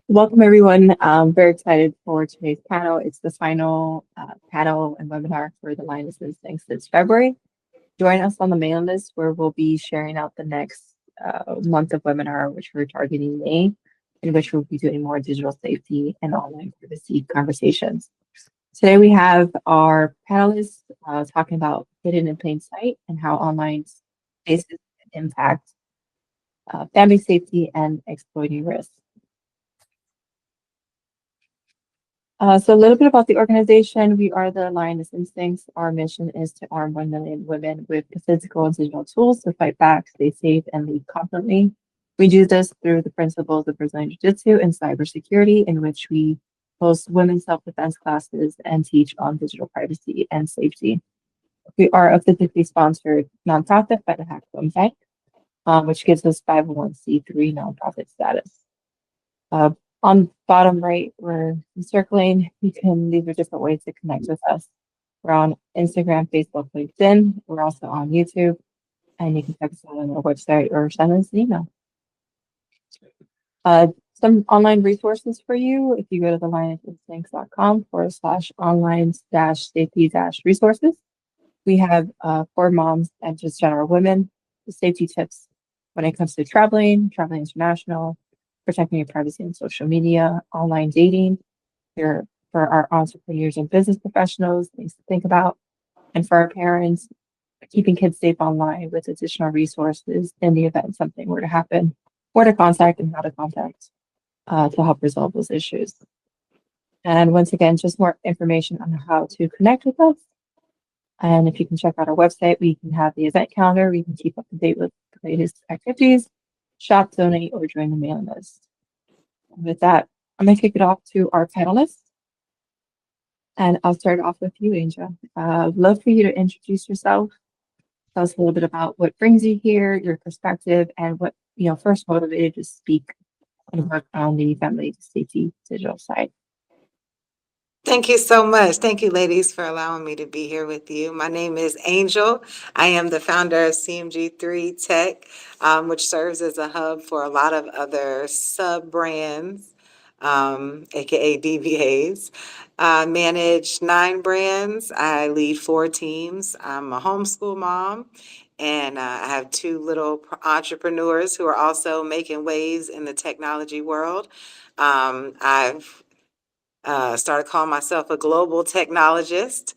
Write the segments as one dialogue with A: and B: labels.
A: Welcome, everyone. I'm very excited for today's panel. It's the final panel and webinar for the Lioness Instincts this February. Join us on the mailing list where we'll be sharing out the next month of webinar, which we're targeting May, in which we'll be doing more digital safety and online privacy conversations. Today we have our panelists talking about hidden in plain sight and how online spaces impact family safety and exploiting risk. So a little bit about the organization. We are the Lioness Instincts. Our mission is to arm 1 million women with the physical and digital tools to fight back, stay safe, and lead confidently. We do this through the principles of Brazilian Jiu-Jitsu and cybersecurity, in which we host women's self-defense classes and teach on digital privacy and safety. We are a physically sponsored nonprofit by the Hackathon Bank, which gives us 501c3 nonprofit status. On bottom right, we're circling. These are different ways to connect with us. We're on Instagram, Facebook, LinkedIn. We're also on YouTube, and you can check us out on our website or send us an email. Some online resources for you. If you go to the lionnessinstincts.com/online-safety-resources, we have for moms and just general women, the safety tips when it comes to traveling international, protecting your privacy on social media, online dating, for our entrepreneurs and business professionals, things to think about, and for our parents, keeping kids safe online with additional resources in the event something were to happen, where to contact and how to contact to help resolve those issues. And once again, just more information on how to connect with us. And if you can check out our website, we can have the event calendar. We can keep up to date with the latest activities, shop, donate, or join the mailing list. With that, I'm going to kick it off to our panelists. And I'll start off with you, Angel. I'd love for you to introduce yourself. Tell us a little bit about what brings you here, your perspective, and what first motivated you to speak and work on the family safety digital side.
B: Thank you so much. Thank you, ladies, for allowing me to be here with you. My name is Angel. I am the founder of CMG3 Tech, which serves as a hub for a lot of other sub-brands, aka DBAs. I manage 9 brands. I lead 4 teams. I'm a homeschool mom, and I have 2 little entrepreneurs who are also making waves in the technology world. I've started calling myself a global technologist,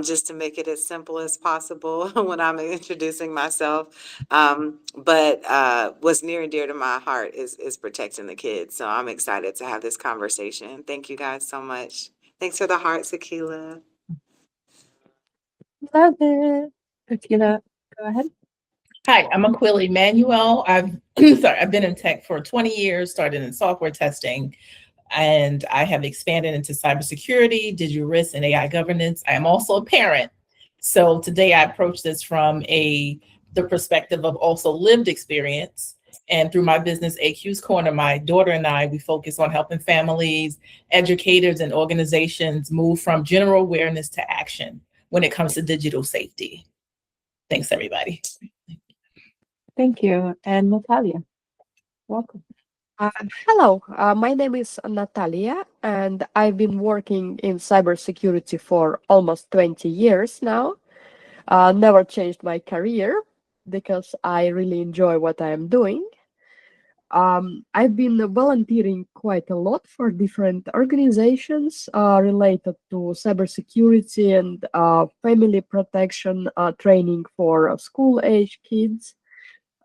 B: just to make it as simple as possible when I'm introducing myself. But what's near and dear to my heart is protecting the kids. So I'm excited to have this conversation. Thank you guys so much. Thanks for the hearts, Akila.
A: Love it. Akila, go ahead.
C: Hi, I'm Aquila Emanuel. I've been in tech for 20 years, started in software testing, and I have expanded into cybersecurity, digital risk, and AI governance. I am also a parent. So today I approach this from the perspective of also lived experience. And through my business, AQ's Corner, my daughter and I, we focus on helping families, educators, and organizations move from general awareness to action when it comes to digital safety. Thanks, everybody.
A: Thank you. And Natalia, welcome.
D: Hello, my name is Natalia, and I've been working in cybersecurity for almost 20 years now. Never changed my career because I really enjoy what I am doing. I've been volunteering quite a lot for different organizations related to cybersecurity and family protection training for school-age kids.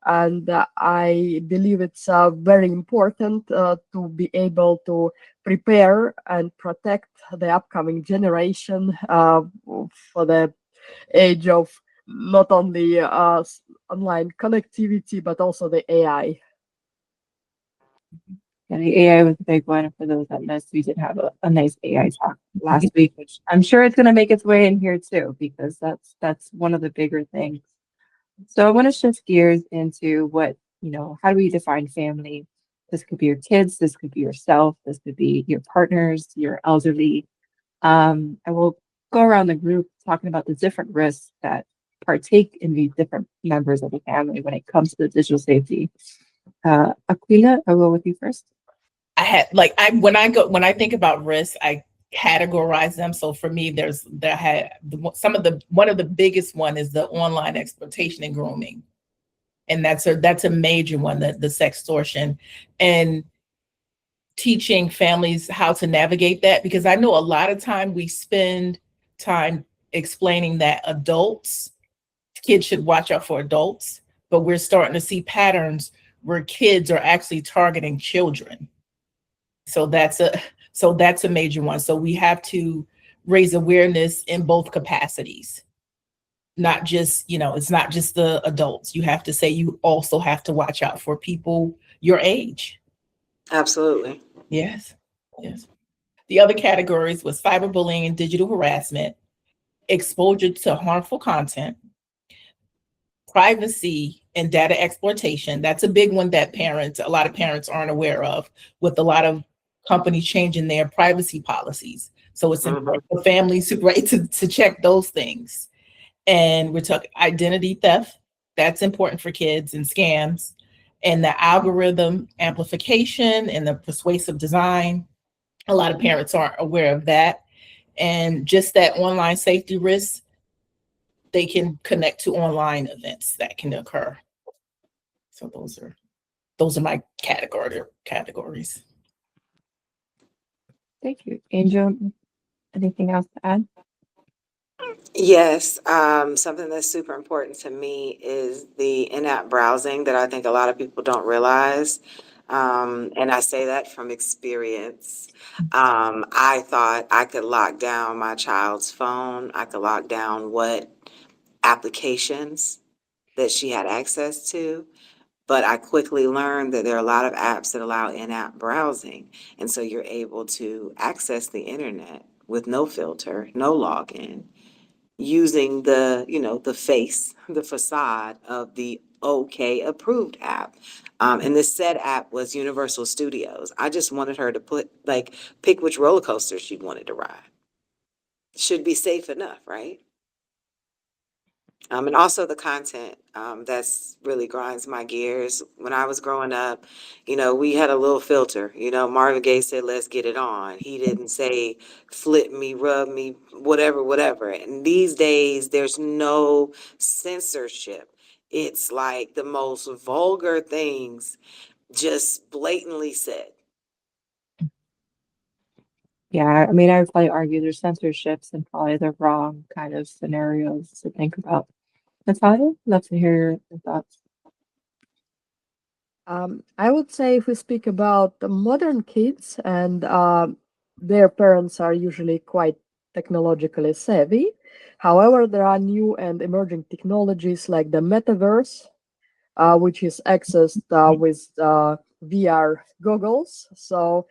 D: And I believe it's very important to be able to prepare and protect the upcoming generation for the age of not only online connectivity, but also the AI.
A: Yeah, the AI was a big one. For those that missed, we did have a nice AI talk last week, which I'm sure it's going to make its way in here too, because that's one of the bigger things. So I want to shift gears into how do we define family? This could be your kids, this could be yourself, this could be your partners, your elderly. I will go around the group talking about the different risks that partake in these different members of the family when it comes to digital safety. Aquila, I'll go with you first.
C: I had like when I think about risks, I categorize them. So for me, one of the biggest one is the online exploitation and grooming, and that's a major one, the sextortion, and teaching families how to navigate that, because I know a lot of time we spend time explaining that kids should watch out for adults, but we're starting to see patterns where kids are actually targeting children. So that's a major one. So we have to raise awareness in both capacities. Not just, it's not just the adults. You have to say you also have to watch out for people your age.
B: Absolutely.
C: Yes. Yes. The other categories was cyberbullying and digital harassment, exposure to harmful content, privacy and data exploitation. That's a big one that a lot of parents aren't aware of, with a lot of companies changing their privacy policies. So it's important for families to check those things. And we're talking identity theft. That's important for kids, and scams, and the algorithm amplification and the persuasive design. A lot of parents aren't aware of that. And just that online safety risk, they can connect to online events that can occur. So those are my categories.
A: Thank you. Angel, anything else to add?
B: Yes, something that's super important to me is the in-app browsing that I think a lot of people don't realize. And I say that from experience. I thought I could lock down my child's phone. I could lock down what applications that she had access to. But I quickly learned that there are a lot of apps that allow in-app browsing. And so you're able to access the internet with no filter, no login, using the face, the facade of the OK approved app. And this said app was Universal Studios. I just wanted her to pick which roller coaster she wanted to ride. Should be safe enough, right? And also the content, that's really grinds my gears. When I was growing up, we had a little filter. Marvin Gaye said, "Let's get it on." He didn't say, "Flip me, rub me, whatever, whatever." And these days, there's no censorship. It's like the most vulgar things just blatantly said.
A: Yeah, I mean, I would probably argue there's censorships and probably the wrong kind of scenarios to think about. Natalia, love to hear your thoughts.
D: I would say if we speak about the modern kids and their parents are usually quite technologically savvy. However, there are new and emerging technologies like the metaverse, which is accessed with VR goggles. So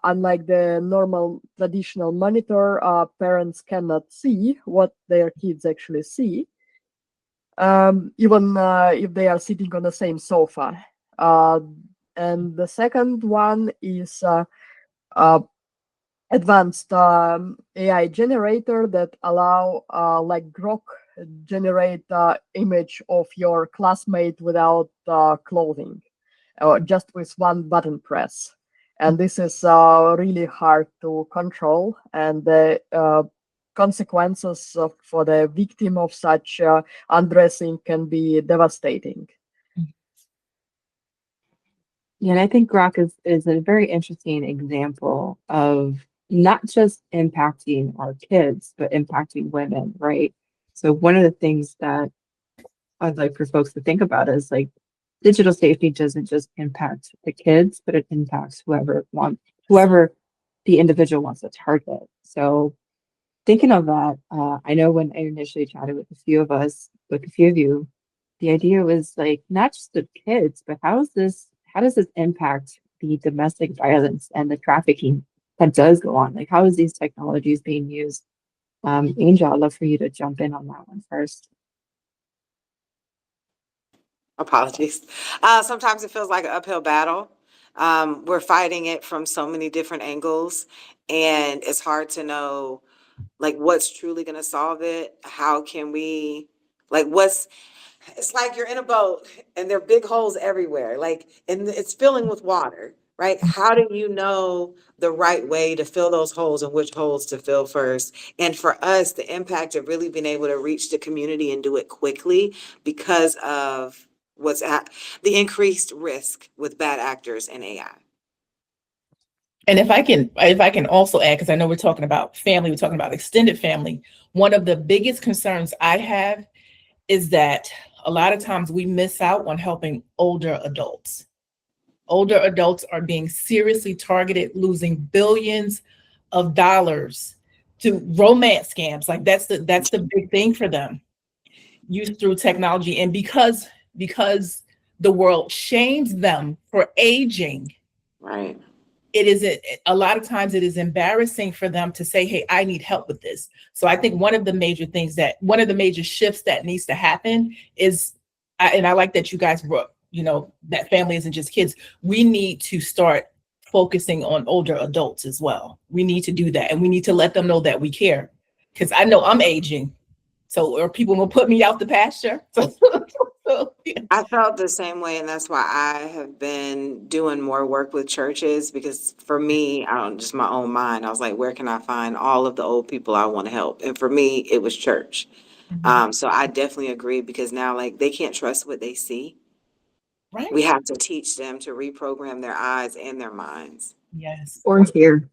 D: unlike the normal traditional monitor, parents cannot see what their kids actually see, even if they are sitting on the same sofa. And the second one is advanced AI generator that allow like Grok generate image of your classmate without clothing, or just with one button press. And this is really hard to control, and the consequences for the victim of such undressing can be devastating.
A: Yeah, and I think Grok is a very interesting example of not just impacting our kids, but impacting women, right? So one of the things that I'd like for folks to think about is like digital safety doesn't just impact the kids, but it impacts whoever the individual wants to target. So thinking of that, I know when I initially chatted with a few of you, the idea was like not just the kids, but how does this impact the domestic violence and the trafficking that does go on? Like how is these technologies being used? Angel, I'd love for you to jump in on that one first.
B: Apologies. Sometimes it feels like an uphill battle. We're fighting it from so many different angles, and it's hard to know like what's truly going to solve it. How can we it's like you're in a boat and there are big holes everywhere, like, and it's filling with water, right? How do you know the right way to fill those holes and which holes to fill first? And for us, the impact of really being able to reach the community and do it quickly because of the increased risk with bad actors and AI.
C: And if I can also add, because I know we're talking about family, we're talking about extended family. One of the biggest concerns I have is that a lot of times we miss out on helping older adults. Older adults are being seriously targeted, losing billions of dollars to romance scams. Like that's the big thing for them, used through technology. And because the world shames them for aging,
B: Right.
C: it is a lot of times it is embarrassing for them to say, hey, I need help with this. So I think one of the major shifts that needs to happen is, and I like that you guys brought, that family isn't just kids. We need to start focusing on older adults as well. We need to do that. And we need to let them know that we care. Because I know I'm aging. Or people will put me out the pasture. Yeah.
B: I felt the same way, and that's why I have been doing more work with churches, because for me, I don't just my own mind. I was like, where can I find all of the old people I want to help? And for me, it was church. So I definitely agree, because now like they can't trust what they see.
C: Right.
B: We have to teach them to reprogram their eyes and their minds.
C: Yes.
A: Or here.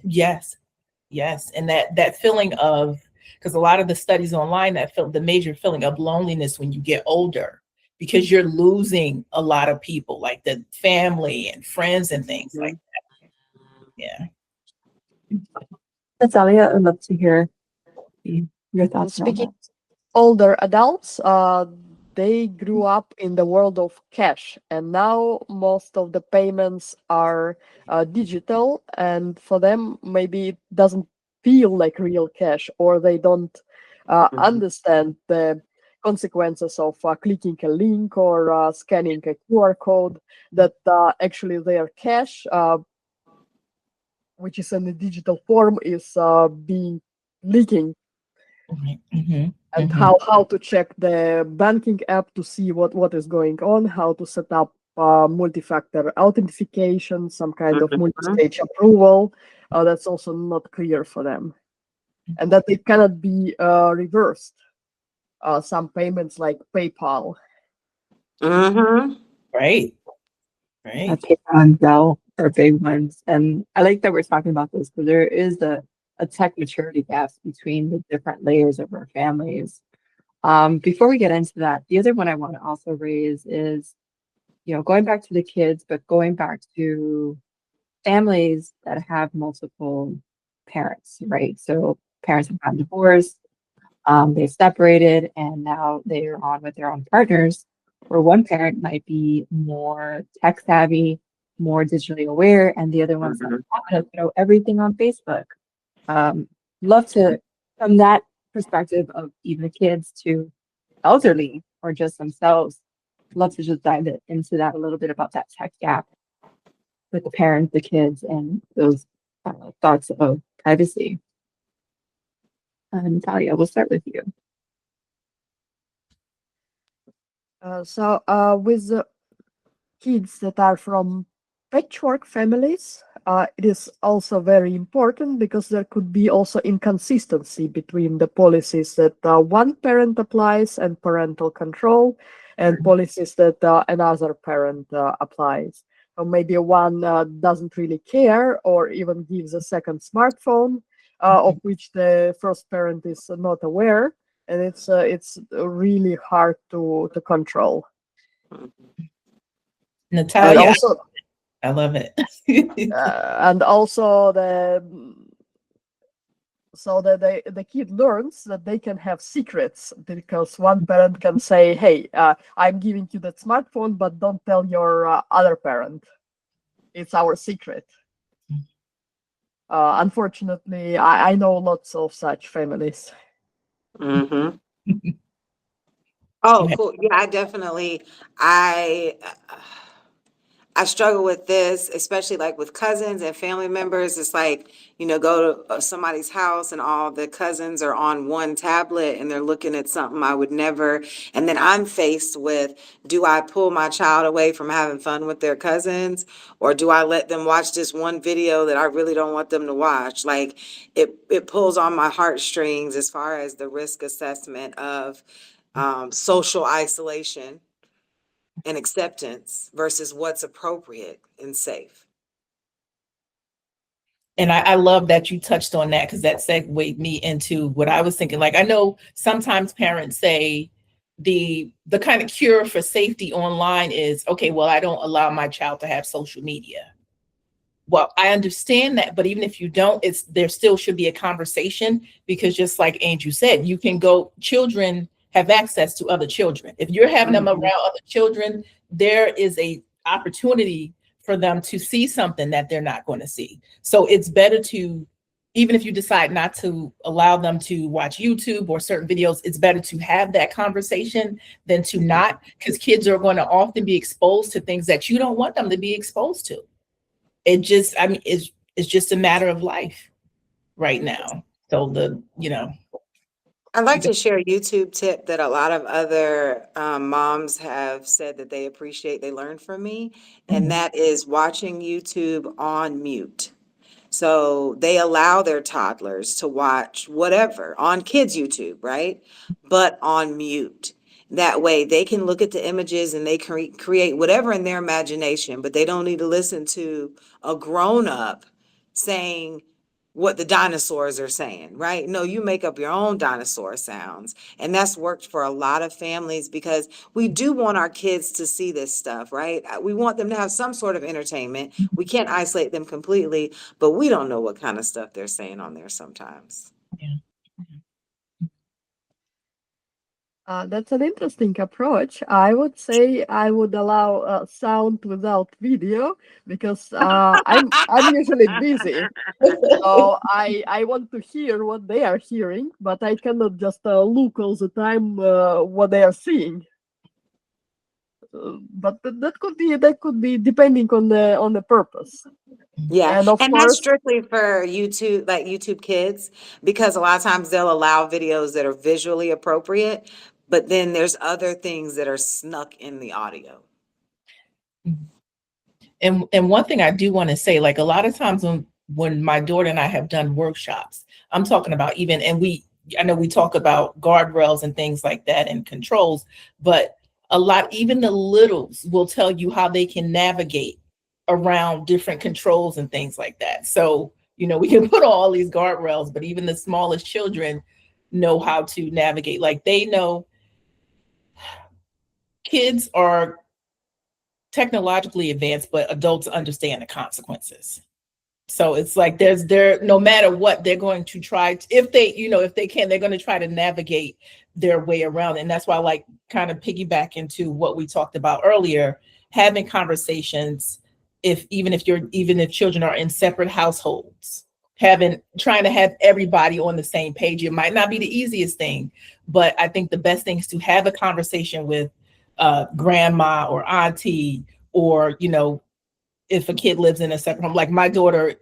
C: Yes. Yes. And that feeling of, because a lot of the studies online that feel the major feeling of loneliness when you get older, because you're losing a lot of people, like the family and friends and things like that. Yeah.
A: Natalia, I'd love to hear your thoughts on
D: Speaking
A: that.
D: older adults, they grew up in the world of cash, and now most of the payments are digital, and for them, maybe it doesn't feel like real cash, or they don't understand the consequences of clicking a link or scanning a QR code, that actually their cash, which is in a digital form, is being leaking,
C: Mm-hmm.
D: and
C: Mm-hmm.
D: how to check the banking app to see what is going on, how to set up multi-factor authentication, some kind of multi-stage approval. That's also not clear for them, and that it cannot be reversed. Some payments like PayPal.
B: Mm-hmm.
C: Right. Right.
A: PayPal and Zelle are big ones. And I like that we're talking about this, because there is a tech maturity gap between the different layers of our families. Before we get into that, the other one I want to also raise is, going back to the kids, but going back to families that have multiple parents, right? So parents have gotten divorced, they've separated, and now they're on with their own partners, where one parent might be more tech savvy, more digitally aware, and the other one's like, I'm gonna throw everything on Facebook. Love to, from that perspective of even the kids to elderly or just themselves, love to just dive into that a little bit about that tech gap with the parents, the kids, and those thoughts of privacy. Natalia, we'll start with you.
D: With the kids that are from patchwork families, it is also very important, because there could be also inconsistency between the policies that one parent applies and parental control, and policies that another parent applies. So maybe one doesn't really care, or even gives a second smartphone, of which the first parent is not aware, and it's really hard to control.
C: Natalia,
D: And also,
C: I love it.
D: and also so that the kid learns that they can have secrets, because one parent can say, hey, I'm giving you that smartphone, but don't tell your other parent, it's our secret. Unfortunately, I know lots of such families.
B: Mm-hmm. Oh, cool. Yeah, I I struggle with this, especially like with cousins and family members. It's like, go to somebody's house and all the cousins are on one tablet and they're looking at something I would never. And then I'm faced with, do I pull my child away from having fun with their cousins? Or do I let them watch this one video that I really don't want them to watch? Like it pulls on my heartstrings as far as the risk assessment of social isolation and acceptance versus what's appropriate and safe.
C: And I love that you touched on that, because that segued me into what I was thinking. Like, I know sometimes parents say the kind of cure for safety online is, okay, well, I don't allow my child to have social media. Well, I understand that, but even if you don't, there still should be a conversation, because just like Andrew said, children have access to other children. If you're having them around other children, there is a opportunity for them to see something that they're not going to see. So it's better to, even if you decide not to allow them to watch YouTube or certain videos, it's better to have that conversation than to not, because kids are going to often be exposed to things that you don't want them to be exposed to. It's just a matter of life right now. So
B: I'd like to share a YouTube tip that a lot of other moms have said that they appreciate, they learned from me, and that is watching YouTube on mute. So they allow their toddlers to watch whatever on kids' YouTube, right? But on mute. That way they can look at the images and they can create whatever in their imagination, but they don't need to listen to a grown-up saying what the dinosaurs are saying, right? No, you make up your own dinosaur sounds. And that's worked for a lot of families, because we do want our kids to see this stuff, right? We want them to have some sort of entertainment. We can't isolate them completely, but we don't know what kind of stuff they're saying on there sometimes.
C: Yeah.
D: That's an interesting approach. I would say I would allow sound without video, because I'm usually busy. So I want to hear what they are hearing, but I cannot just look all the time what they are seeing. But that could be depending on the purpose.
B: Yeah,
D: And of
B: and that's
D: course,
B: strictly for YouTube, like YouTube Kids, because a lot of times they'll allow videos that are visually appropriate, but then there's other things that are snuck in the audio.
C: And one thing I do want to say, like a lot of times when my daughter and I have done workshops, I'm talking about even, and I know we talk about guardrails and things like that and controls, but even the littles will tell you how they can navigate around different controls and things like that. So, we can put all these guardrails, but even the smallest children know how to navigate. Like they know kids are technologically advanced, but adults understand the consequences. So it's like no matter what, they're going to try if they can, they're going to try to navigate their way around. And that's why I like kind of piggyback into what we talked about earlier, having conversations, even if children are in separate households, trying to have everybody on the same page. It might not be the easiest thing, but I think the best thing is to have a conversation with grandma or auntie, or if a kid lives in a separate home. Like my daughter,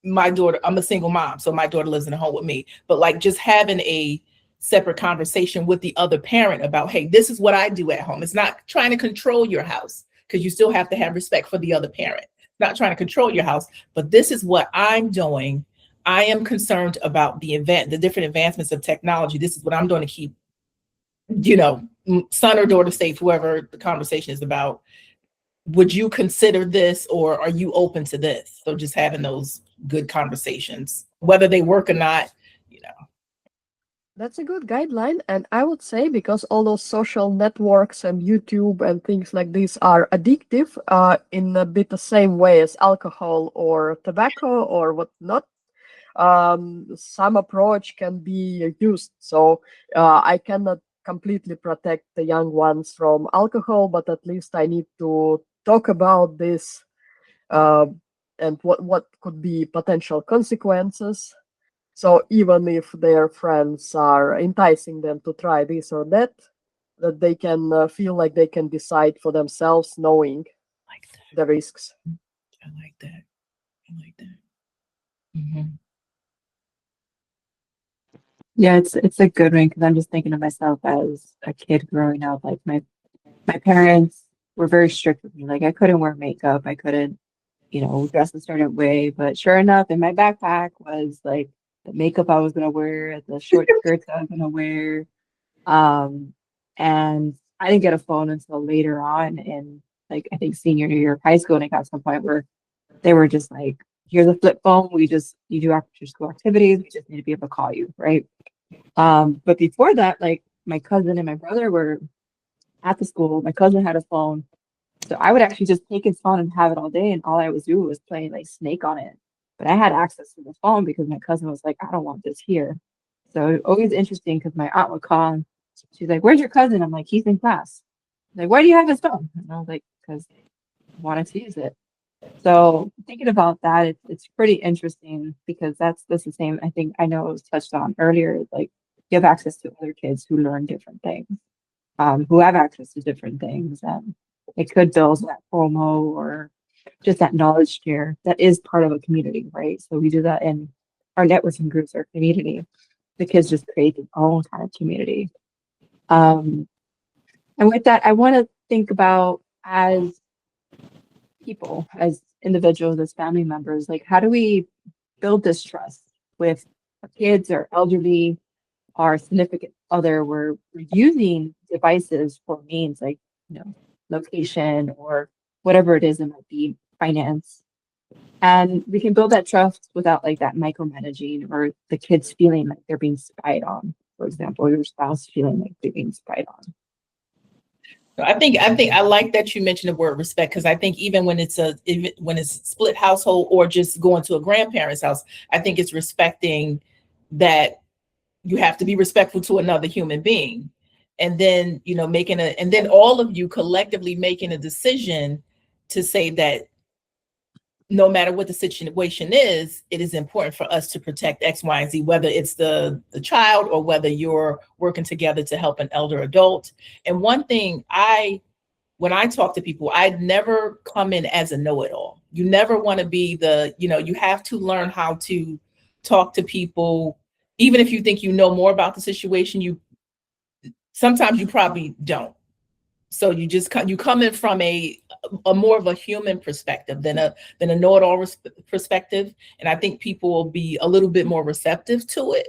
C: I'm a single mom, so my daughter lives in a home with me, but like just having a separate conversation with the other parent about, hey, this is what I do at home. It's not trying to control your house, because you still have to have respect for the other parent. Not trying to control your house, but this is what I'm doing. I am concerned about the different advancements of technology. This is what I'm doing to keep son or daughter safe, whoever the conversation is about. Would you consider this, or are you open to this? So just having those good conversations, whether they work or not.
D: that's a good guideline. And I would say, because all those social networks and YouTube and things like this are addictive in a bit the same way as alcohol or tobacco or whatnot, some approach can be used. So I cannot completely protect the young ones from alcohol, but at least I need to talk about this and what could be potential consequences. So even if their friends are enticing them to try this or that they can feel like they can decide for themselves, knowing the risks.
C: I like that. I like that. Mhm.
A: Yeah, it's a good one because I'm just thinking of myself as a kid growing up. Like my parents were very strict with me. Like I couldn't wear makeup. I couldn't, dress a certain way. But sure enough, in my backpack was like the makeup I was gonna wear, the short skirts I was gonna wear. Um, and I didn't get a phone until later on in like I think senior year of high school, and it got to the point where they were just like, here's a flip phone. You do after school activities. We just need to be able to call you, right? But before that, like my cousin and my brother were at the school. My cousin had a phone. So I would actually just take his phone and have it all day. And all I was doing was playing like Snake on it. But I had access to the phone because my cousin was like, I don't want this here. So it was always interesting because my aunt would call and she's like, where's your cousin? I'm like, he's in class. Like, why do you have his phone? And I was like, because I wanted to use it. So thinking about that, it's pretty interesting because that's the same. I think I know it was touched on earlier. Like you have access to other kids who learn different things, who have access to different things, and it could build that FOMO or just that knowledge share that is part of a community, right? So we do that in our networking groups, our community. The kids just create their own kind of community. Um, and with that, I want to think about as people, as individuals, as family members, like how do we build this trust with our kids or elderly, our significant other? We're using devices for means like, location or whatever it is, it might be finance. And we can build that trust without like that micromanaging or the kids feeling like they're being spied on, for example, or your spouse feeling like they're being spied on.
C: I think I like that you mentioned the word respect because I think even when it's split household or just going to a grandparent's house, I think it's respecting that you have to be respectful to another human being, and then and then all of you collectively making a decision to say that no matter what the situation is, it is important for us to protect X, Y, and Z, whether it's the child or whether you're working together to help an elder adult. And one thing when I talk to people, I'd never come in as a know-it-all. You never want to be you have to learn how to talk to people. Even if you think you know more about the situation, sometimes you probably don't. So you come in from a more of a human perspective than a know-it-all perspective, and I think people will be a little bit more receptive to it.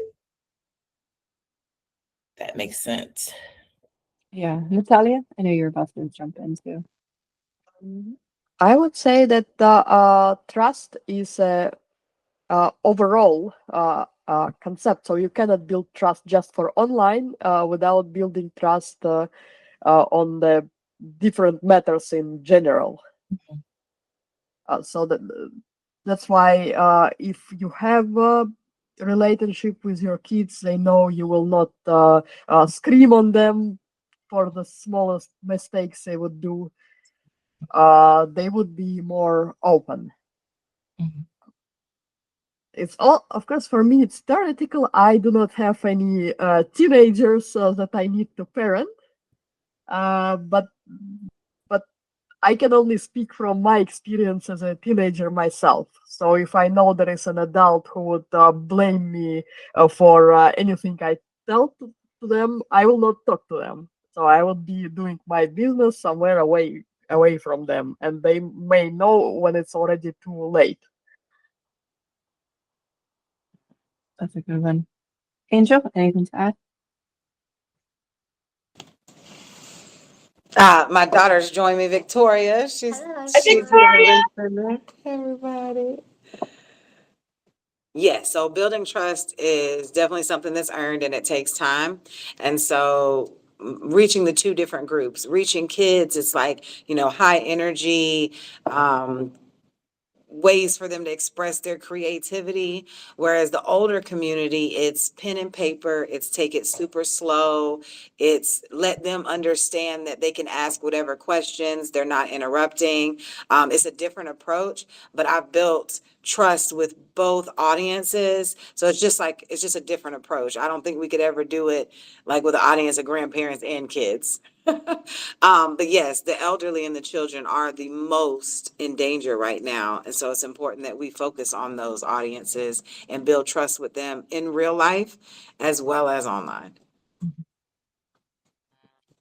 C: That makes sense.
A: Yeah, Natalia, I know you're about to jump in too.
D: I would say that the trust is a overall concept. So you cannot build trust just for online without building trust on the different matters in general. So that's why if you have a relationship with your kids, they know you will not scream on them for the smallest mistakes they would do. They would be more open.
C: Mm-hmm.
D: It's all, of course, for me, it's theoretical. I do not have any teenagers that I need to parent. But I can only speak from my experience as a teenager myself. So if I know there is an adult who would blame me for anything I tell to them, I will not talk to them. So I will be doing my business somewhere away from them, and they may know when it's already too late.
A: That's a good one. Angel, anything to add?
B: My daughter's joined me, Victoria. She's
C: Victoria.
B: everybody. Yeah, so building trust is definitely something that's earned and it takes time. And so reaching the two different groups, reaching kids, it's like, high energy, ways for them to express their creativity. Whereas the older community, it's pen and paper, it's take it super slow, it's let them understand that they can ask whatever questions, they're not interrupting. It's a different approach, but I've built trust with both audiences. So it's just a different approach. I don't think we could ever do it like with an audience of grandparents and kids. But yes, the elderly and the children are the most in danger right now. And so it's important that we focus on those audiences and build trust with them in real life as well as online.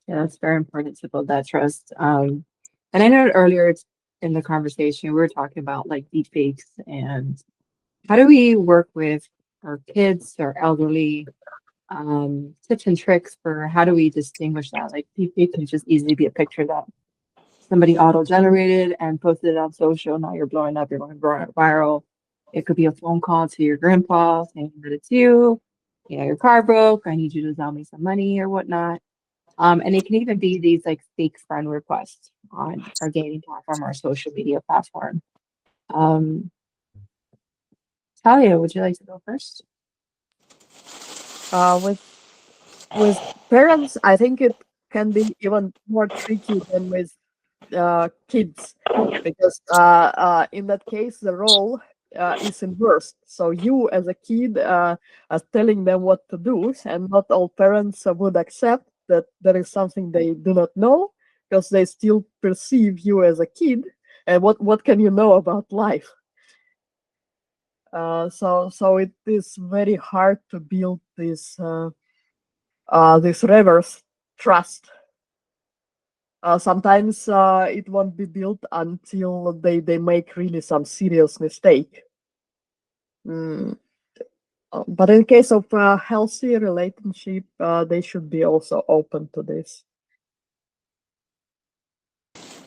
A: Yeah, that's very important to build that trust. And I know earlier in the conversation, we were talking about like deepfakes and how do we work with our kids or elderly, tips and tricks for how do we distinguish that? Like deepfake can just easily be a picture that somebody auto-generated and posted it on social. Now you're blowing up, you're going viral. It could be a phone call to your grandpa saying that it's you. You know, your car broke. I need you to sell me some money or whatnot. And it can even be these like fake friend requests on our dating platform or social media platform. Um, Talia, would you like to go first?
D: With parents, I think it can be even more tricky than with kids, because in that case the role is inversed. So you as a kid are telling them what to do, and not all parents would accept that there is something they do not know, because they still perceive you as a kid, and what can you know about life? So it is very hard to build this reverse trust. Sometimes it won't be built until they make really some serious mistake. But in case of a healthy relationship, they should be also open to this.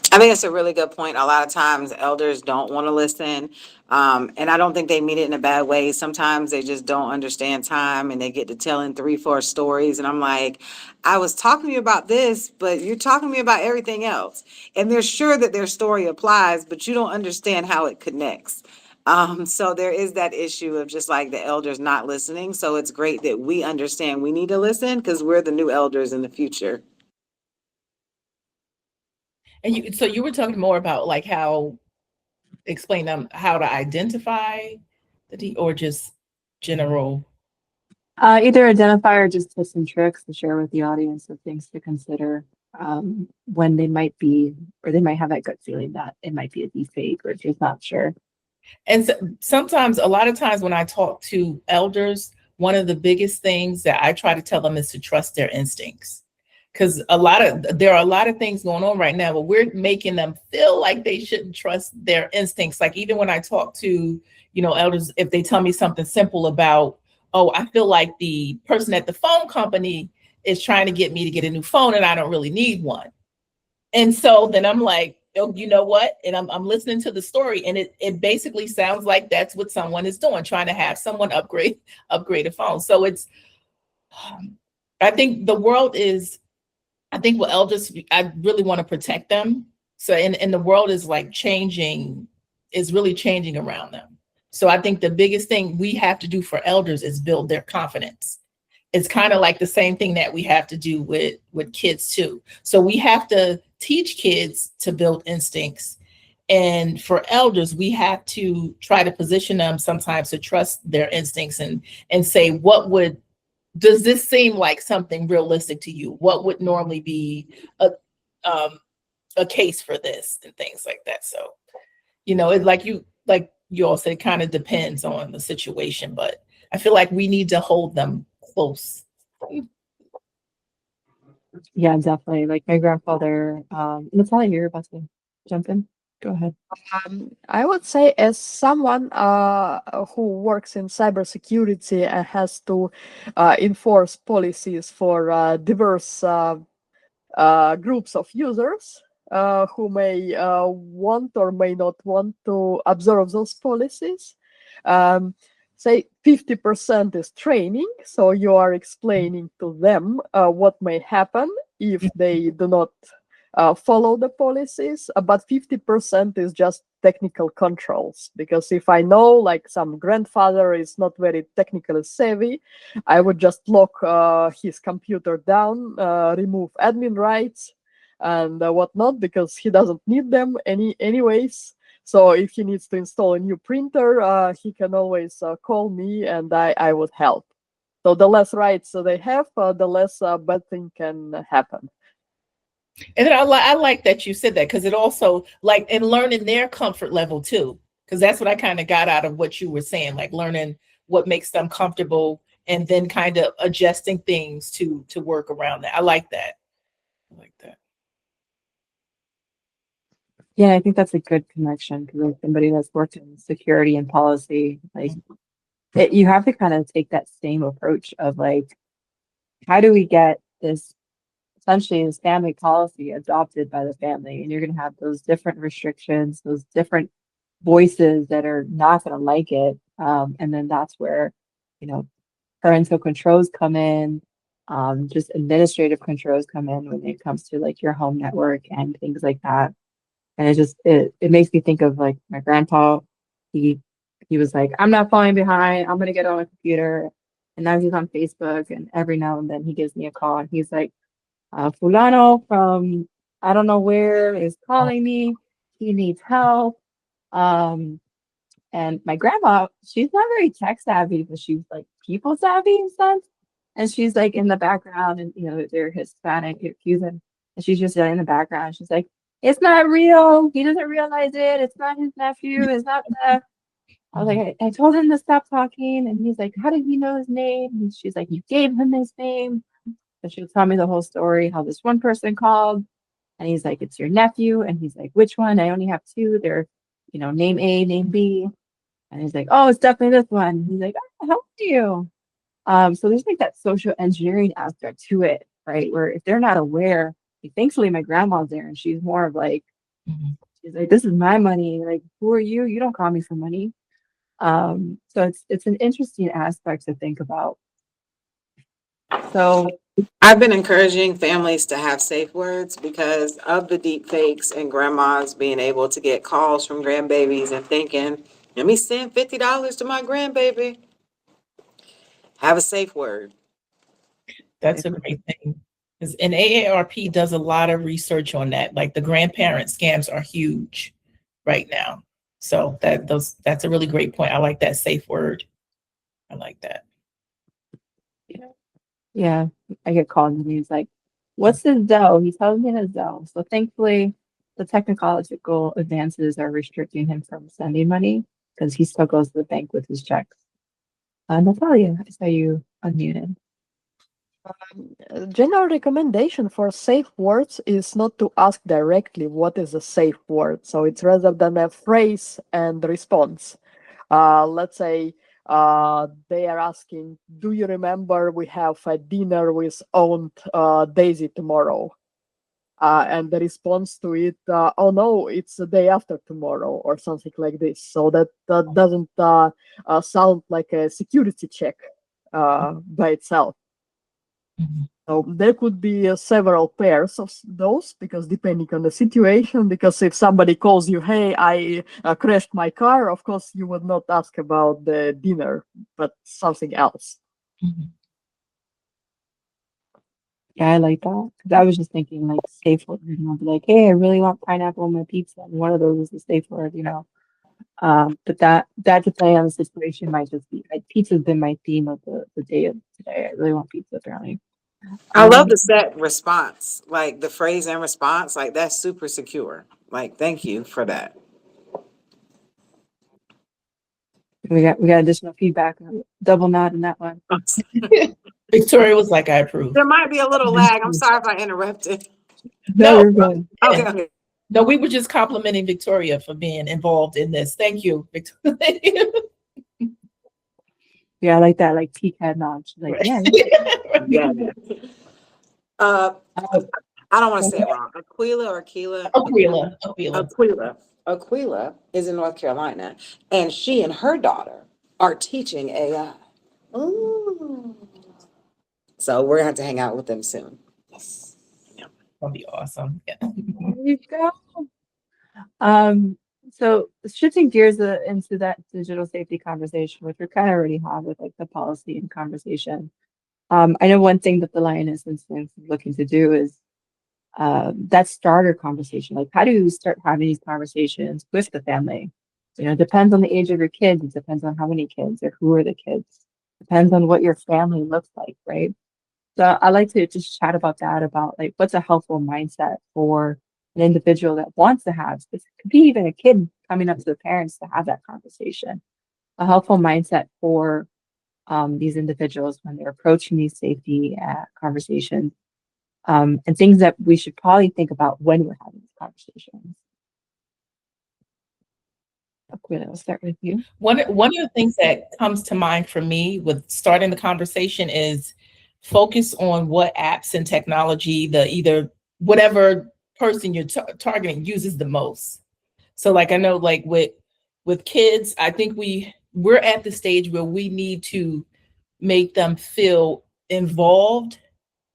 B: I think it's a really good point. A lot of times elders don't want to listen. And I don't think they mean it in a bad way. Sometimes they just don't understand time and they get to telling 3-4 stories. And I'm like, I was talking to you about this, but you're talking to me about everything else. And they're sure that their story applies, but you don't understand how it connects. So there is that issue of just like the elders not listening. So it's great that we understand we need to listen because we're the new elders in the future.
C: And so you were talking more about like explain them how to identify or just general.
A: Either identify or just tips and tricks to share with the audience of things to consider when they might be, or they might have that gut feeling that it might be a deepfake or just not sure.
C: And so, sometimes, a lot of times when I talk to elders, one of the biggest things that I try to tell them is to trust their instincts. Because there are a lot of things going on right now, but we're making them feel like they shouldn't trust their instincts. Like even when I talk to, elders, if they tell me something simple about, oh, I feel like the person at the phone company is trying to get me to get a new phone and I don't really need one. And so then I'm like, oh, you know what? And I'm listening to the story, and it basically sounds like that's what someone is doing, trying to have someone upgrade a phone. So it's, I think what elders, I really want to protect them. So, and the world is like really changing around them. So I think the biggest thing we have to do for elders is build their confidence. It's kind of like the same thing that we have to do with kids too. So we have to teach kids to build instincts. And for elders, we have to try to position them sometimes to trust their instincts and say, does this seem like something realistic to you? What would normally be a case for this and things like that? So, it's like you all said, it kind of depends on the situation, but I feel like we need to hold them close.
A: Yeah, definitely. Like my grandfather, Natalia, you're about to jump in. Go ahead.
D: I would say, as someone who works in cybersecurity and has to enforce policies for diverse groups of users who may want or may not want to observe those policies. Say 50% is training, so you are explaining to them what may happen if they do not follow the policies, but 50% is just technical controls. Because if I know like some grandfather is not very technically savvy, I would just lock his computer down, remove admin rights and whatnot, because he doesn't need them anyways. So if he needs to install a new printer, he can always call me and I would help. So the less rights they have, the less bad thing can happen.
C: And then I like that you said that, because it also, like, and learning their comfort level too, because that's what I kind of got out of what you were saying, like learning what makes them comfortable and then kind of adjusting things to work around that. I like that. I like that.
A: Yeah, I think that's a good connection because like somebody that's worked in security and policy, like you have to kind of take that same approach of like, how do we get this essentially this family policy adopted by the family? And you're going to have those different restrictions, those different voices that are not going to like it. And then that's where, you know, parental controls come in, just administrative controls come in when it comes to like your home network and things like that. And it makes me think of like my grandpa. He he was like, I'm not falling behind. I'm gonna get on a computer. And now he's on Facebook, and every now and then he gives me a call, and he's like, Fulano from I don't know where is calling me. He needs help. Um, and my grandma, she's not very tech savvy, but she's like people savvy in sense. And she's like in the background, and you know, they're Hispanic, they're Cuban, and she's just in the background. She's like, it's not real. He doesn't realize it. It's not his nephew. It's not the. I was like, I told him to stop talking, and he's like, how did he know his name? And she's like, you gave him his name. And she'll tell me the whole story, how this one person called, and he's like, it's your nephew, and he's like, which one? I only have two. They're, you know, name A, name B. And he's like, oh, it's definitely this one. He's like, oh, how old are you? So there's like that social engineering aspect to it, right? Where if they're not aware, like, thankfully my grandma's there and she's more of like, she's like, this is my money. Like, who are you? You don't call me for money. So it's an interesting aspect to think about. So
B: I've been encouraging families to have safe words because of the deep fakes and grandmas being able to get calls from grandbabies and thinking, let me send $50 to my grandbaby. Have a safe word.
C: That's a great thing. And AARP does a lot of research on that. Like the grandparent scams are huge right now. So that's a really great point. I like that safe word. I like that.
A: yeah, I get called and he's like, what's his Zelle? He tells me his Zelle. So thankfully, the technological advances are restricting him from sending money because he still goes to the bank with his checks. Natalia, I saw you unmuted.
D: General recommendation for safe words is not to ask directly what is a safe word. So it's rather than a phrase and response. Let's say they are asking, do you remember we have a dinner with Aunt Daisy tomorrow? And the response to it, oh no, it's the day after tomorrow, or something like this. So that doesn't sound like a security check by itself. So there could be several pairs of those, because depending on the situation, because if somebody calls you, hey, I crashed my car, of course you would not ask about the dinner, but something else.
A: Yeah, I like that. 'Cause I was just thinking like safe word, and I'll be like, hey, I really want pineapple on my pizza. And one of those is a safe word, you know. But that depending on the situation might just be like pizza's been my theme of the day of today. I really want pizza apparently.
B: I love the set response, like the phrase and response, like that's super secure. Like, thank you for that.
A: We got additional feedback. Double nod in that one.
C: Victoria was like, I approve.
B: There might be a little lag. I'm sorry if I interrupted.
A: No,
C: No.
A: you're good.
B: Okay.
C: No, we were just complimenting Victoria for being involved in this. Thank you, Victoria.
A: Yeah, I like that, like peak head nod. She's like, yeah.
B: Yeah.
A: Uh,
B: I don't want to say it wrong. Aquila or Aquila? Aquila is in North Carolina, and she and her daughter are teaching AI. Ooh. So we're gonna have to hang out with them soon. Yes.
C: That'll be awesome. Yeah.
A: there you go. So shifting gears into that digital safety conversation, which we kind of already have with like the policy and conversation. I know one thing that the Lioness instance is looking to do is that starter conversation. Like, how do you start having these conversations with the family? You know, it depends on the age of your kids. It depends on how many kids or who are the kids. Depends on what your family looks like, right? So I like to just chat about that, about like what's a helpful mindset for an individual that wants to have, it could be even a kid coming up to the parents to have that conversation. A helpful mindset for these individuals when they're approaching these safety conversations, and things that we should probably think about when we're having these conversations. Okay, I'll start with you.
C: One of the things that comes to mind for me with starting the conversation is focus on what apps and technology the either whatever person you're targeting uses the most. So like I know like with kids, I think we're at the stage where we need to make them feel involved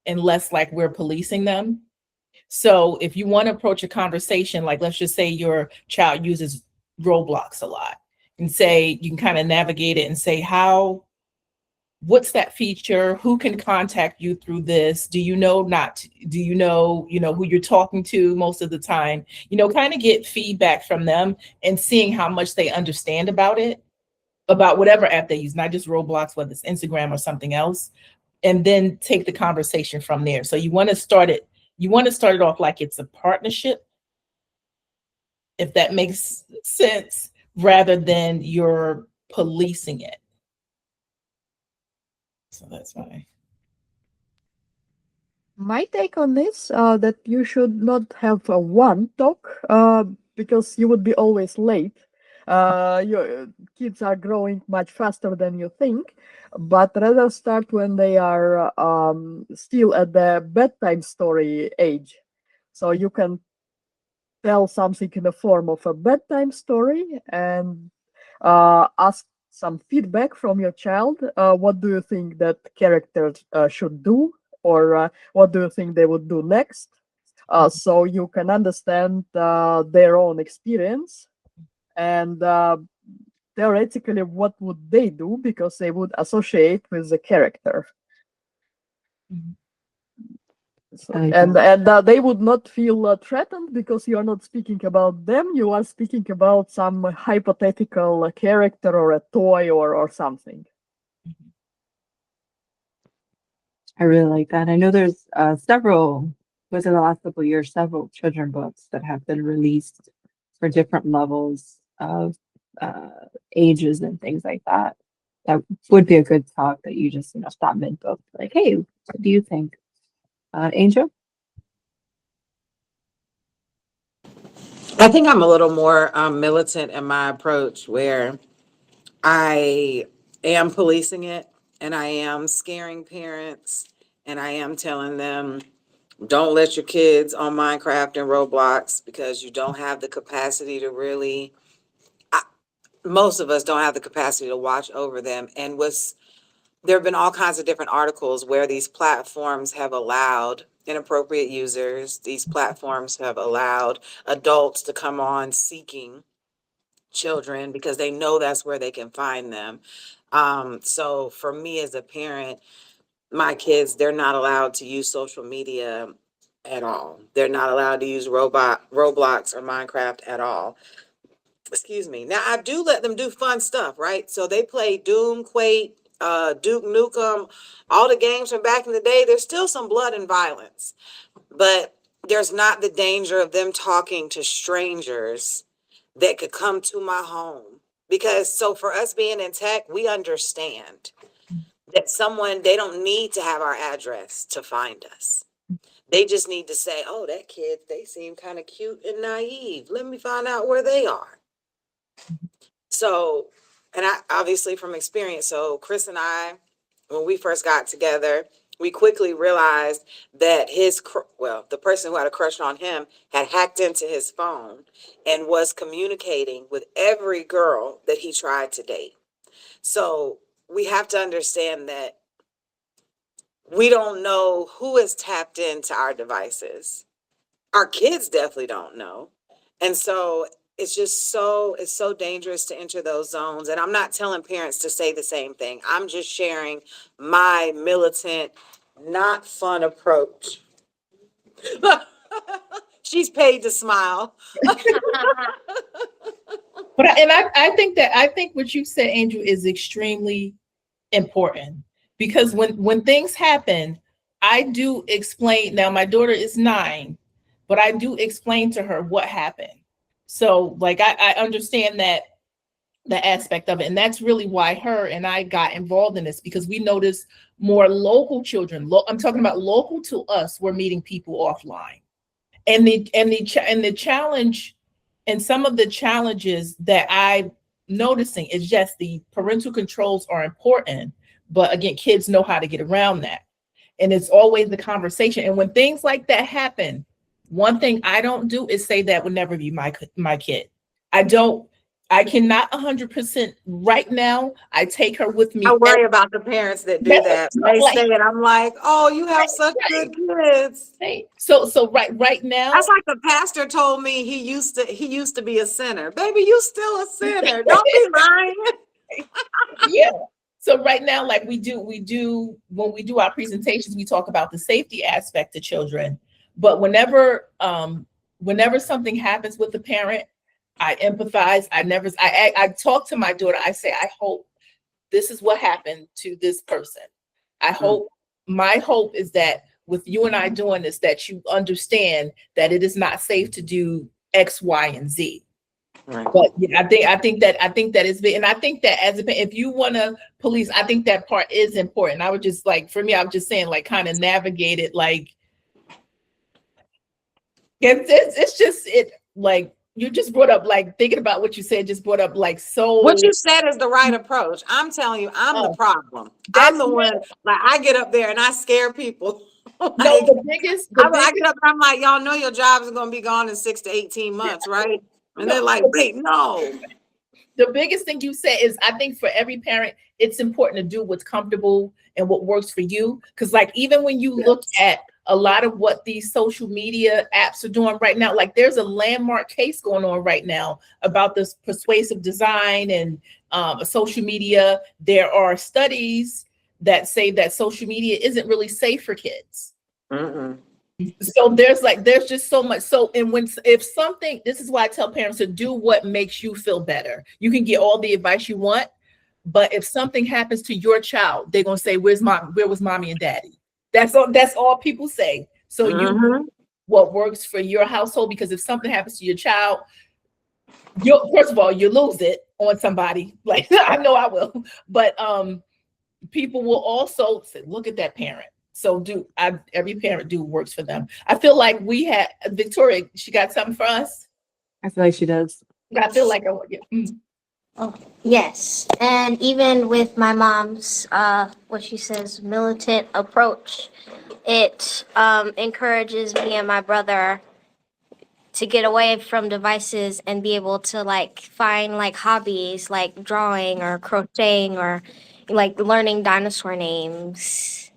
C: and less like we're policing them. So if you want to approach a conversation, like let's just say your child uses Roblox a lot, and say you can kind of navigate it and say what's that feature, who can contact you through this, do you know who you're talking to most of the time, kind of get feedback from them and seeing how much they understand about it, about whatever app they use, not just Roblox, whether it's Instagram or something else, and then take the conversation from there. So you want to start it off like it's a partnership, if that makes sense, rather than you're policing it. So that's why.
D: My take on this, that you should not have a one talk, because you would be always late. Your kids are growing much faster than you think, but rather start when they are still at the bedtime story age. So you can tell something in the form of a bedtime story and ask some feedback from your child. What do you think that characters should do, or what do you think they would do next? So you can understand their own experience, and theoretically, what would they do, because they would associate with the character.
C: Mm-hmm.
D: So, and they would not feel threatened, because you are not speaking about them. You are speaking about some hypothetical character or a toy or something.
A: I really like that. I know there's within the last couple of years, several children books that have been released for different levels of ages and things like that. That would be a good talk that you just, stop mid-book. Like, hey, what do you think? Angel?
B: I think I'm a little more militant in my approach, where I am policing it and I am scaring parents and I am telling them, don't let your kids on Minecraft and Roblox, because you don't have the capacity to really, most of us don't have the capacity to watch over them. And there have been all kinds of different articles where these platforms have allowed inappropriate users, these platforms have allowed adults to come on seeking children because they know that's where they can find them. So for me as a parent, my kids, they're not allowed to use social media at all. They're not allowed to use Roblox or Minecraft at all. Excuse me. Now I do let them do fun stuff, right? So they play Doom, Quake, Duke Nukem, all the games from back in the day. There's still some blood and violence, but there's not the danger of them talking to strangers that could come to my home. Because so for us being in tech, we understand that they don't need to have our address to find us. They just need to say, oh, that kid, they seem kind of cute and naive. Let me find out where they are. So, and I obviously from experience, so Chris and I, when we first got together, we quickly realized that the person who had a crush on him had hacked into his phone and was communicating with every girl that he tried to date. So we have to understand that we don't know who is tapped into our devices. Our kids definitely don't know. And so it's so dangerous to enter those zones. And I'm not telling parents to say the same thing. I'm just sharing my militant, not fun approach She's paid to smile.
C: But I think what you said, Angel, is extremely important, because when things happen, I do explain. Now my daughter is 9, but I do explain to her what happened. So like I understand that the aspect of it, and that's really why her and I got involved in this, because we noticed more local children. I'm talking about local to us. Were meeting people offline, and the challenge, and some of the challenges that I'm noticing is just the parental controls are important, but again, kids know how to get around that. And it's always the conversation. And when things like that happen, one thing I don't do is say that would never be my kid. I cannot 100% right now. I take her with me.
B: I worry about the parents that do that. They say it. I'm like, oh, you have such good kids.
C: Hey, so right now,
B: that's like the pastor told me he used to be a sinner. Baby, you still a sinner. Don't be lying.
C: Yeah. So right now, like we do when we do our presentations, we talk about the safety aspect of children. But whenever something happens with the parent, I empathize. I talk to my daughter. I say, I hope this is what happened to this person. I hope, my hope is that with you and I doing this, that you understand that it is not safe to do X, Y, and Z. Right. But yeah, I think that is big. And I think that if you want to police, I think that part is important. I would just like, for me, I'm just saying, like, kind of navigate it. Like, it's just, like, you just brought up, like, thinking about what you said, just brought up, like, so.
B: What you said is the right approach. I'm telling you, I'm the problem. I'm the one, like, I get up there and I scare people. Like,
C: no, the biggest.
B: I get up and I'm like, y'all know your jobs are going to be gone in 6 to 18 months, right? And they're like, wait, no.
C: The biggest thing you said is, I think for every parent, it's important to do what's comfortable and what works for you. Because, like, even when you look at a lot of what these social media apps are doing right now, like, there's a landmark case going on right now about this persuasive design and social media. There are studies that say that social media isn't really safe for kids. So there's just so much. So, and this is why I tell parents to do what makes you feel better. You can get all the advice you want, but if something happens to your child, they're going to say, where was mommy and daddy? That's all people say. So you do what works for your household, because if something happens to your child, first of all, you lose it on somebody. Like, I know I will, but people will also say, look at that parent. So every parent do works for them. I feel like we had Victoria, she got something for us.
A: I feel like she does.
C: I feel like
E: Oh, yes. And even with my mom's, what she says, militant approach, it encourages me and my brother to get away from devices and be able to, like, find, like, hobbies like drawing or crocheting or, like, learning dinosaur names.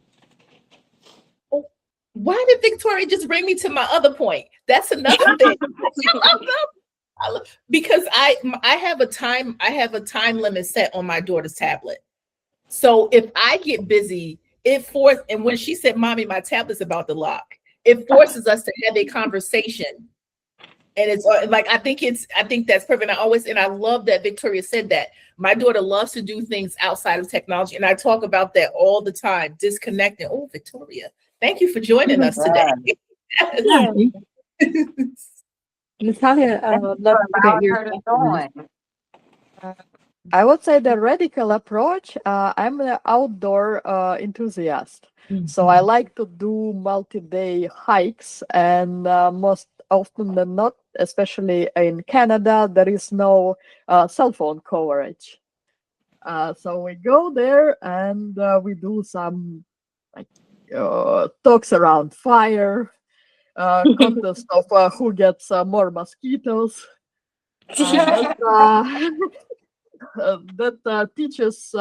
C: Why did Victoria just bring me to my other point? That's another thing. Because I have a time limit set on my daughter's tablet. So if I get busy, and when she said, "Mommy, my tablet's about to lock," it forces us to have a conversation. And it's like, I think that's perfect. I love that Victoria said that. My daughter loves to do things outside of technology, and I talk about that all the time, disconnecting. Oh, Victoria, thank you for joining us today.
A: Yeah. Natalia, love to get your
D: I would say the radical approach. I'm an outdoor enthusiast, so I like to do multi-day hikes, and most often than not, especially in Canada, there is no cell phone coverage. So we go there and we do some, like, talks around fire, contest of who gets more mosquitoes. That teaches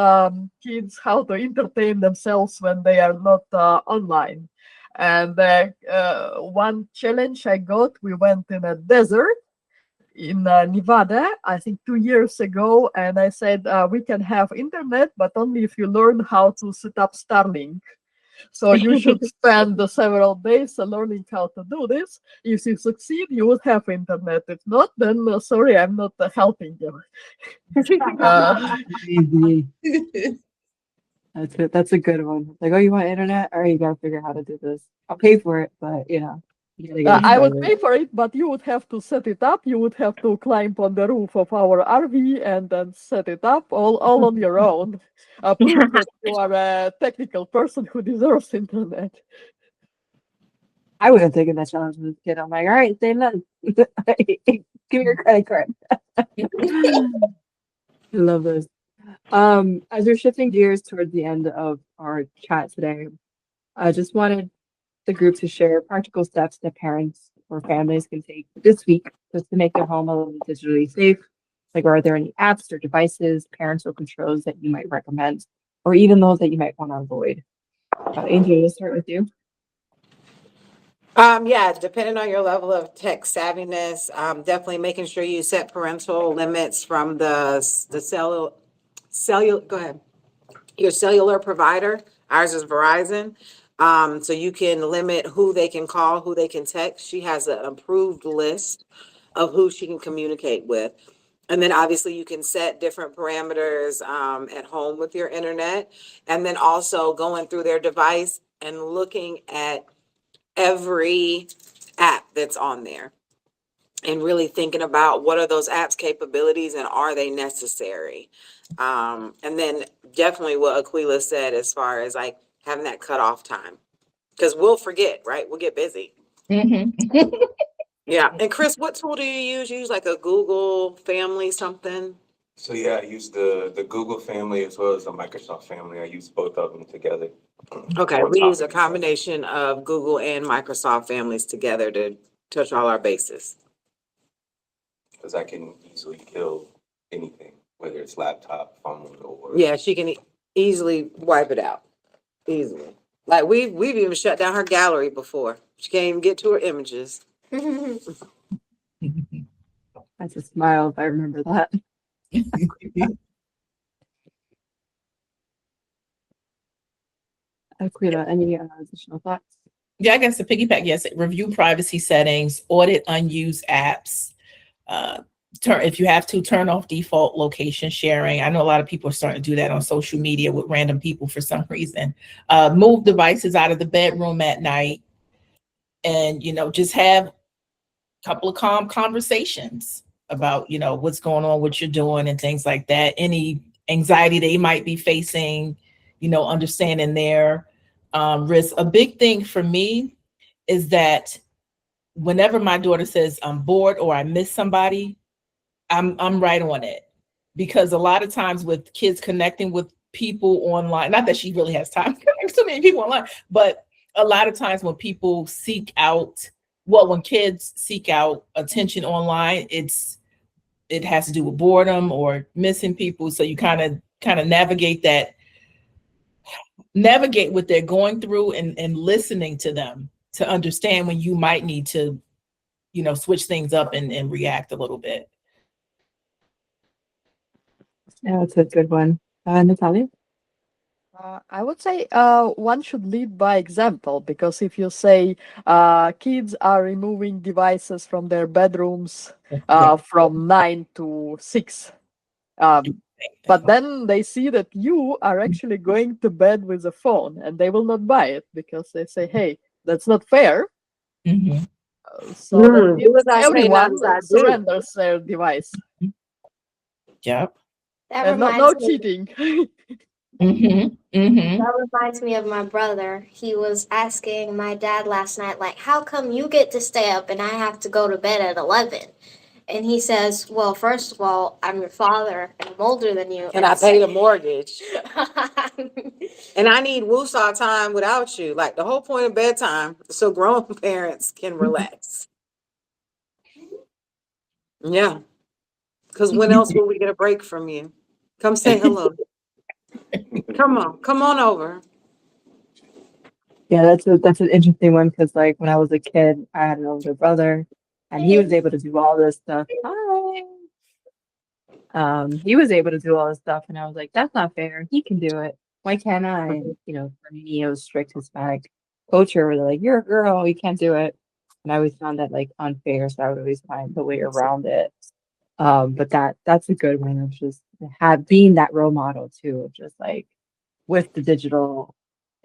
D: kids how to entertain themselves when they are not online. And one challenge I got, we went in a desert in Nevada, I think 2 years ago, and I said, we can have internet, but only if you learn how to set up Starlink. So you should spend the several days learning how to do this. If you succeed, you would have internet. If not, then sorry, I'm not helping you.
A: Easy. That's it. That's a good one. Like, oh, you want internet? All right, you gotta figure out how to do this. I'll pay for it, but you know, you gotta get it
D: I would
A: started.
D: pay for it, but you would have to set it up. You would have to climb on the roof of our RV and then set it up all on your own. Prove that you are a technical person who deserves internet.
A: I would have taken that challenge as a kid. I'm like, all right, say none. Give me your credit card. I love this. As we're shifting gears towards the end of our chat today, I just wanted the group to share practical steps that parents or families can take this week just to make their home a little digitally safe. Like, are there any apps or devices, parental controls that you might recommend, or even those that you might want to avoid? Angel, we'll start with you.
B: Yeah, depending on your level of tech savviness, definitely making sure you set parental limits from the cellular, go ahead, your cellular provider. Ours is Verizon. So you can limit who they can call, who they can text. She has an approved list of who she can communicate with. And then obviously you can set different parameters at home with your internet. And then also going through their device and looking at every app that's on there and really thinking about what are those apps capabilities and are they necessary. And then definitely what Aquila said as far as like having that cutoff time, because we'll forget, right? We'll get busy. Yeah. And Chris, what tool do you use? You use like a Google Family something?
F: So yeah, I use the Google Family as well as the Microsoft Family. I use both of them together.
B: Okay,
F: On
B: we
F: top
B: use a
F: of each other.
B: combination of Google and Microsoft families together to touch all our bases.
F: Because I can easily kill anything, whether it's laptop, phone, or
B: Yeah, she can easily wipe it out. Easily. Like we've even shut down her gallery before. She can't even get to her images.
A: That's a smile if I remember that. Aquila, any additional thoughts?
C: Yeah, I guess to piggyback, yes, review privacy settings, audit unused apps. If you have to, turn off default location sharing. I know a lot of people are starting to do that on social media with random people for some reason. Move devices out of the bedroom at night, and just have a couple of calm conversations about what's going on, what you're doing, and things like that. Any anxiety they might be facing, understanding their risk. A big thing for me is that whenever my daughter says I'm bored or I miss somebody, I'm right on it, because a lot of times with kids connecting with people online, not that she really has time to connect to so many people online, but a lot of times when people seek out, when kids seek out attention online, it has to do with boredom or missing people. So you kind of navigate what they're going through and listening to them to understand when you might need to, switch things up and react a little bit.
A: Yeah, that's a good one. Natalia?
D: I would say one should lead by example, because if you say kids are removing devices from their bedrooms from 9 to 6, but then they see that you are actually going to bed with a phone, and they will not buy it because they say, hey, that's not fair.
C: Mhm.
D: So that
B: It was
D: means
B: I say, not
D: everyone
B: as I do.
D: surrenders their device.
C: Yep.
E: That
D: And no
E: reminds me.
D: cheating.
E: That reminds me of my brother. He was asking my dad last night, like, how come you get to stay up and I have to go to bed at 11? And he says, well, first of all, I'm your father and I'm older than you.
B: And I pay the mortgage. And I need woosah time without you. Like the whole point of bedtime, so grown parents can relax. Yeah. Because when else will we get a break from you? Come say hello. Come on over.
A: Yeah, that's an interesting one, because like when I was a kid, I had an older brother, and he was able to do all this stuff. Hi. He was able to do all this stuff, and I was like, that's not fair. He can do it. why can't I? And, for me, it was strict Hispanic culture where they're like, you're a girl, you can't do it. And I always found that like unfair, so I would always find the way around it. But that's a good one of just being that role model too, of just like with the digital,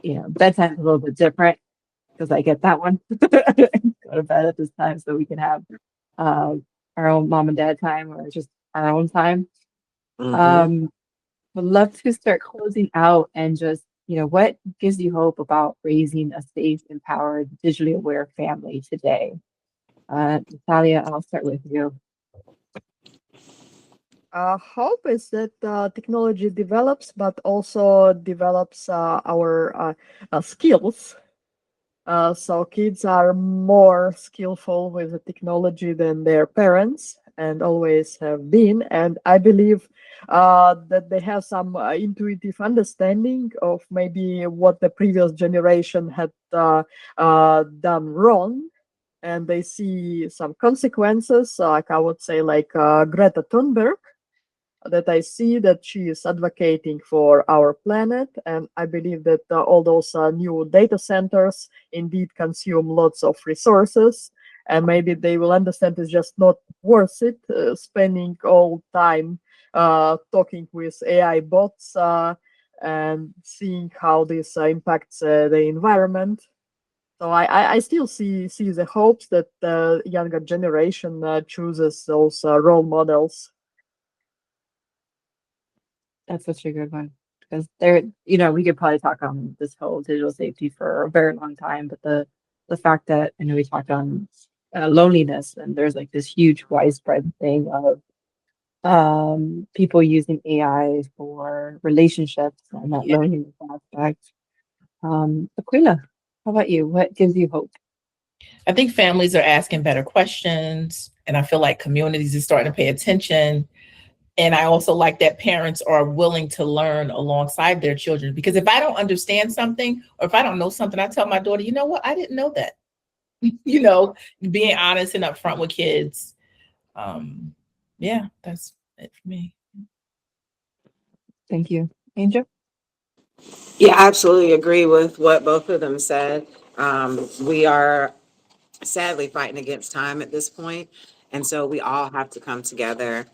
A: bedtime's a little bit different because I get that one. Go to bed at this time so we can have our own mom and dad time or just our own time.
B: Mhm.
A: Would love to start closing out and just, what gives you hope about raising a safe, empowered, digitally aware family today? Natalia, I'll start with you.
D: Hope is that technology develops, but also develops our skills. So kids are more skillful with the technology than their parents and always have been. And I believe that they have some intuitive understanding of maybe what the previous generation had done wrong. And they see some consequences, like I would say, like Greta Thunberg, that I see that she is advocating for our planet. And I believe that all those new data centers indeed consume lots of resources. And maybe they will understand it's just not worth it spending all time talking with AI bots and seeing how this impacts the environment. So I still see the hopes that the younger generation chooses those role models.
A: That's such a good one because we could probably talk on this whole digital safety for a very long time, but the fact that I know we talked on loneliness, and there's like this huge widespread thing of people using AI for relationships and that
C: Yeah.
A: loneliness aspect. Aquila, how about you? What gives you hope?
C: I think families are asking better questions, and I feel like communities are starting to pay attention. And I also like that parents are willing to learn alongside their children, because if I don't understand something or if I don't know something, I tell my daughter, you know what, I didn't know that. Being honest and upfront with kids. Yeah, that's it for me.
A: Thank you. Angel?
B: Yeah, I absolutely agree with what both of them said. We are sadly fighting against time at this point, and so we all have to come together.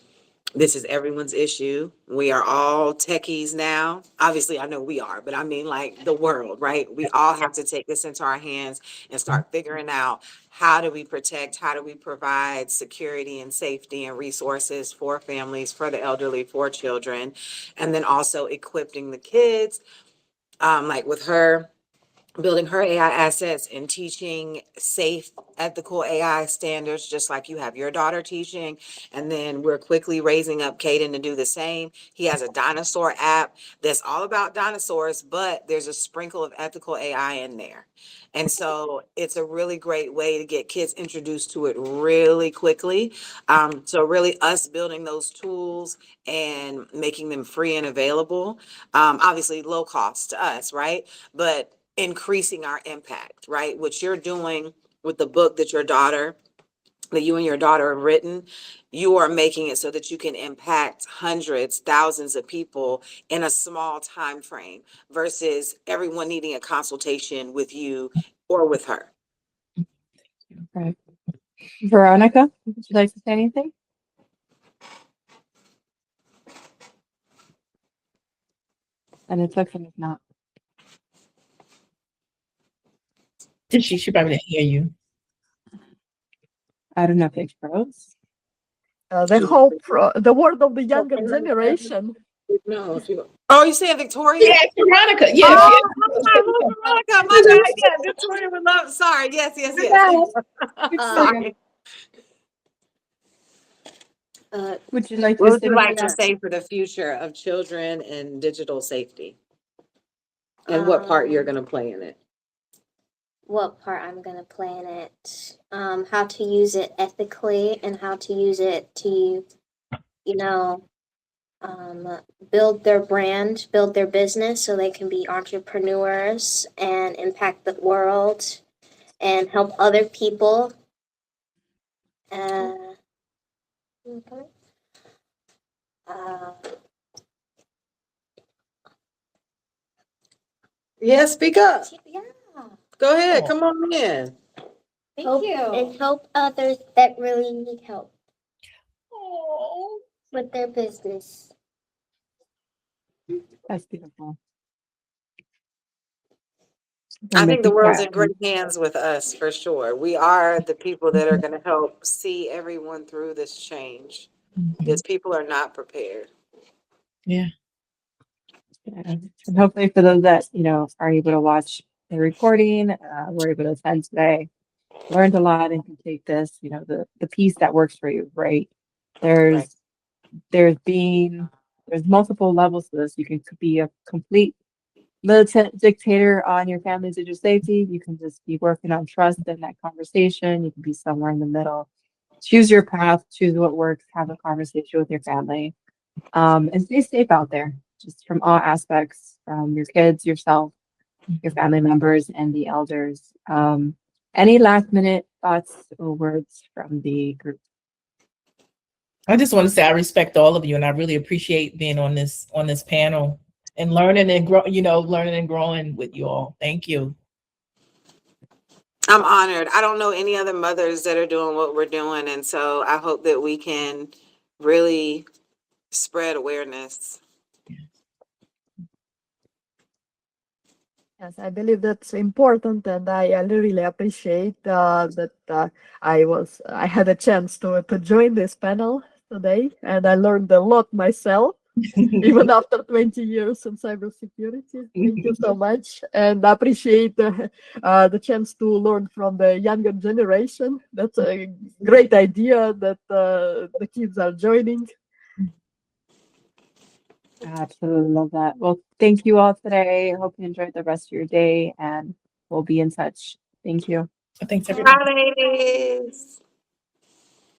B: This is everyone's issue. We are all techies now. Obviously, I know we are, but I mean like the world, right? We all have to take this into our hands and start figuring out how do we protect, how do we provide security and safety and resources for families, for the elderly, for children, and then also equipping the kids, like with her building her AI assets and teaching safe, ethical AI standards, just like you have your daughter teaching. And then we're quickly raising up Caden to do the same. He has a dinosaur app that's all about dinosaurs, but there's a sprinkle of ethical AI in there. And so it's a really great way to get kids introduced to it really quickly. So really us building those tools and making them free and available, obviously low cost to us, right? But increasing our impact, right? What you're doing with the book that you and your daughter have written, you are making it so that you can impact hundreds, thousands of people in a small time frame versus everyone needing a consultation with you or with her.
A: Right. Veronica, would you like to say anything? And it's okay if not.
C: She probably didn't hear you.
A: I don't know if it froze.
D: The hope, the word of the younger generation.
B: No, oh, you saying Victoria?
C: Yeah, Veronica. Yeah,
B: Oh, Veronica, my bad. Yeah, Victoria would love. Sorry. Yes. Sorry.
A: Would you like
B: What
A: to
B: would
A: say?
B: you like to say for the future of children and digital safety? And what part you're going to play in it?
E: What part I'm gonna play in it, how to use it ethically, and how to use it to, you know, build their brand, build their business so they can be entrepreneurs and impact the world and help other people. Uh, uh,
B: Yeah, speak up.
E: Yeah.
B: Go ahead.
C: Oh.
B: Come on in.
E: Thank you. And help others that really need help
C: Oh.
E: with their business.
A: That's beautiful.
B: I
A: We're
B: think the
A: making
B: world's
A: that.
B: in great hands with us for sure. We are the people that are going to help see everyone through this change because people are not prepared.
C: Yeah.
A: And hopefully for those that, are able to watch the recording, were able to attend today, learned a lot and can take this, the piece that works for you, right?
B: Right.
A: There's multiple levels to this. You can be a complete militant dictator on your family's digital safety. You can just be working on trust in that conversation. You can be somewhere in the middle. Choose your path, choose what works, have a conversation with your family. And stay safe out there, just from all aspects, from your kids, yourself, your family members, and the elders. Any last minute thoughts or words from the group?
C: I just want to say I respect all of you, and I really appreciate being on this panel and learning and learning and growing with you all. Thank you.
B: I'm honored. I don't know any other mothers that are doing what we're doing. And so I hope that we can really spread awareness.
D: Yes, I believe that's important, and I really appreciate that I had a chance to join this panel today, and I learned a lot myself, even after 20 years in cybersecurity. Thank you so much, and I appreciate the chance to learn from the younger generation. That's a great idea that the kids are joining.
A: Absolutely love that. Well, thank you all today. I hope you enjoyed the rest of your day, and we'll be in touch. Thank you.
C: Thanks, everybody.
B: Bye, ladies.